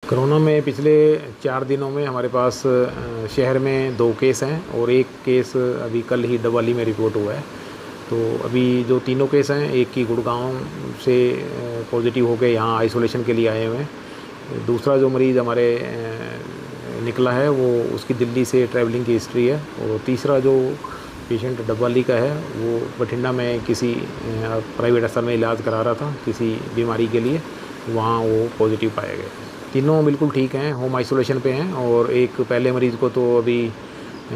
Corona में पिछले 4 दिनों में हमारे पास शहर में 2 केस हैं और 1 केस अभी कल ही डबवाली में रिपोर्ट हुआ है। तो अभी जो तीनों केस हैं, एक की गुड़गांव से पॉजिटिव होकर यहाँ आइसोलेशन के लिए आए हुए हैं। दूसरा जो मरीज़ हमारे निकला है वो उसकी दिल्ली से ट्रैवलिंग की हिस्ट्री है। और तीसरा जो पेशेंट डबवाली का है वो बठिंडा में किसी प्राइवेट अस्पताल में इलाज करा रहा था किसी बीमारी के लिए, वहाँ वो पॉजिटिव पाया गया। तीनों बिल्कुल ठीक हैं, होम आइसोलेशन पे हैं। और एक पहले मरीज़ को तो अभी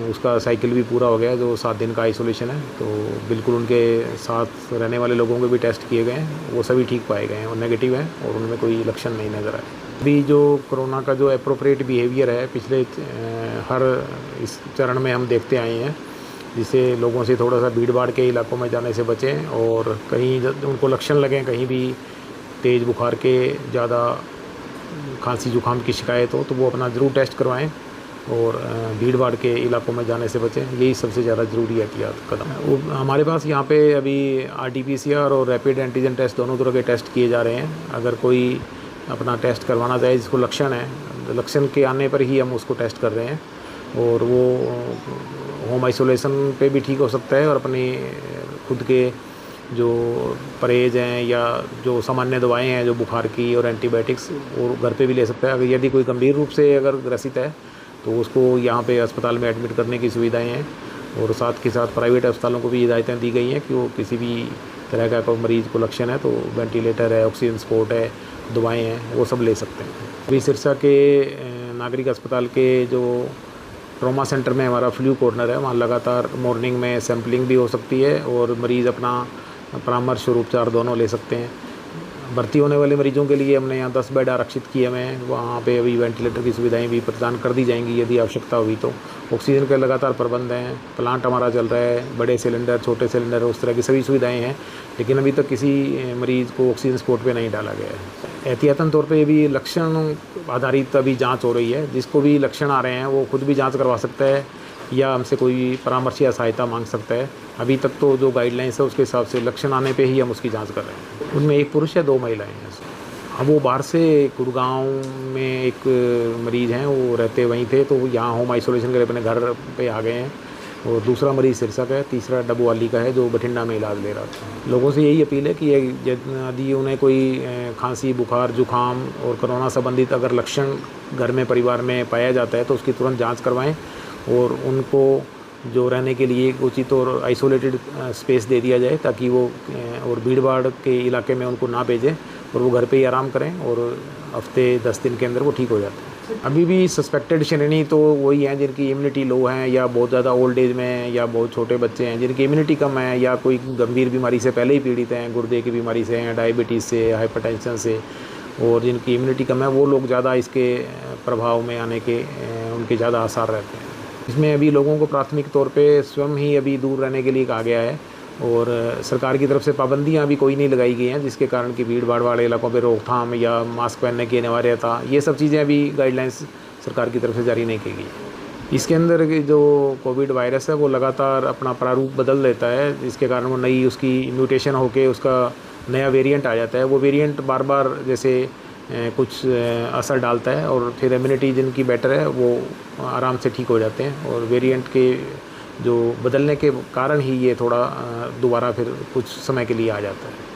उसका साइकिल भी पूरा हो गया, जो 7 दिन का आइसोलेशन है। तो बिल्कुल उनके साथ रहने वाले लोगों के भी टेस्ट किए गए हैं, वो सभी ठीक पाए गए हैं और नेगेटिव हैं और उनमें कोई लक्षण नहीं नज़र आए। अभी जो कोरोना का जो एप्रोप्रिएट बिहेवियर है पिछले हर इस चरण में हम देखते आए हैं, जिससे लोगों से थोड़ा सा भीड़ भाड़ के इलाकों में जाने से बचें। और कहीं उनको लक्षण लगें, कहीं भी तेज़ बुखार के, ज़्यादा खांसी जुकाम की शिकायत हो तो वो अपना ज़रूर टेस्ट करवाएं और भीड़ भाड़ के इलाकों में जाने से बचें। यही सबसे ज़्यादा ज़रूरी एहतियात कदम है। वो हमारे पास यहाँ पे अभी RT-PCR और रैपिड एंटीजन टेस्ट दोनों तरह के टेस्ट किए जा रहे हैं। अगर कोई अपना टेस्ट करवाना चाहे जिसको लक्षण है, लक्षण के आने पर ही हम उसको टेस्ट कर रहे हैं। और वो होम आइसोलेशन पे भी ठीक हो सकता है और अपनी खुद के जो परहेज़ हैं या जो सामान्य दवाएं हैं जो बुखार की और एंटीबायोटिक्स, वो घर पे भी ले सकता है। अगर यदि कोई गंभीर रूप से अगर ग्रसित है तो उसको यहाँ पे अस्पताल में एडमिट करने की सुविधाएं हैं। और साथ के साथ प्राइवेट अस्पतालों को भी हिदायतें दी गई हैं कि वो किसी भी तरह का कोई मरीज़ को लक्षण है तो वेंटिलेटर है, ऑक्सीजन सपोर्ट है, दवाएँ हैं, वो सब ले सकते हैं। अभी सिरसा के नागरिक अस्पताल के जो ट्रॉमा सेंटर में हमारा फ्लू कॉर्नर है, वहाँ लगातार मॉर्निंग में सैम्पलिंग भी हो सकती है और मरीज़ अपना परामर्श और उपचार दोनों ले सकते हैं। भर्ती होने वाले मरीजों के लिए हमने यहाँ 10 बेड आरक्षित किए हुए हैं। वहाँ पे अभी वेंटिलेटर की सुविधाएं भी प्रदान कर दी जाएंगी यदि आवश्यकता हुई तो। ऑक्सीजन के लगातार प्रबंध हैं, प्लांट हमारा चल रहा है, बड़े सिलेंडर, छोटे सिलेंडर, उस तरह की सभी सुविधाएं हैं। लेकिन अभी तक किसी मरीज़ को ऑक्सीजन सपोर्ट पे नहीं डाला गया है। एहतियातन तौर पे भी लक्षण आधारित अभी जाँच हो रही है। जिसको भी लक्षण आ रहे हैं वो खुद भी जाँच करवा सकता है या हमसे कोई परामर्श या सहायता मांग सकता है। अभी तक तो जो गाइडलाइंस है उसके हिसाब से लक्षण आने पे ही हम उसकी जांच कर रहे हैं। उनमें 1 पुरुष या 2 महिलाएं हैं। अब वो बाहर से गुड़गांव में एक मरीज़ हैं, वो रहते वहीं थे, तो यहाँ होम आइसोलेशन के लिए अपने घर पे आ गए हैं। और दूसरा मरीज़ सिरसा का है, तीसरा डबवाली का है जो बठिंडा में इलाज ले रहा था। लोगों से यही अपील है कि यदि उन्हें कोई खांसी, बुखार, जुकाम और कोरोना संबंधित अगर लक्षण घर में परिवार में पाया जाता है तो उसकी तुरंत जाँच करवाएँ और उनको जो रहने के लिए उचित और आइसोलेटेड स्पेस दे दिया जाए, ताकि वो और भीड़ भाड़ के इलाके में उनको ना भेजें और वो घर पे ही आराम करें और हफ्ते 10 दिन के अंदर वो ठीक हो जाते हैं। अभी भी सस्पेक्टेड श्रेणी तो वही हैं जिनकी इम्यूनिटी लो है या बहुत ज़्यादा ओल्ड एज में हैं या बहुत छोटे बच्चे हैं जिनकी इम्यूनिटी कम है या कोई गंभीर बीमारी से पहले ही पीड़ित हैं, गुर्दे की बीमारी से हैं, डायबिटीज़ से, हाइपरटेंशन से, और जिनकी इम्यूनिटी कम है वो लोग ज़्यादा इसके प्रभाव में आने के उनके ज़्यादा आसार रहते हैं। इसमें अभी लोगों को प्राथमिक तौर पे स्वयं ही अभी दूर रहने के लिए कहा गया है और सरकार की तरफ से पाबंदियां अभी कोई नहीं लगाई गई हैं, जिसके कारण कि भीड़ भाड़ वाले इलाकों पे रोकथाम या मास्क पहनने की अनिवार्यता, ये सब चीज़ें अभी गाइडलाइंस सरकार की तरफ से जारी नहीं की गई। इसके अंदर जो कोविड वायरस है वो लगातार अपना प्रारूप बदल देता है, जिसके कारण वो नई उसकी म्यूटेशन होके उसका नया वेरिएंट आ जाता है। वो वेरिएंट बार बार जैसे कुछ असर डालता है और फिर इम्यूनिटी जिनकी बेटर है वो आराम से ठीक हो जाते हैं। और वेरिएंट के जो बदलने के कारण ही ये थोड़ा दोबारा फिर कुछ समय के लिए आ जाता है।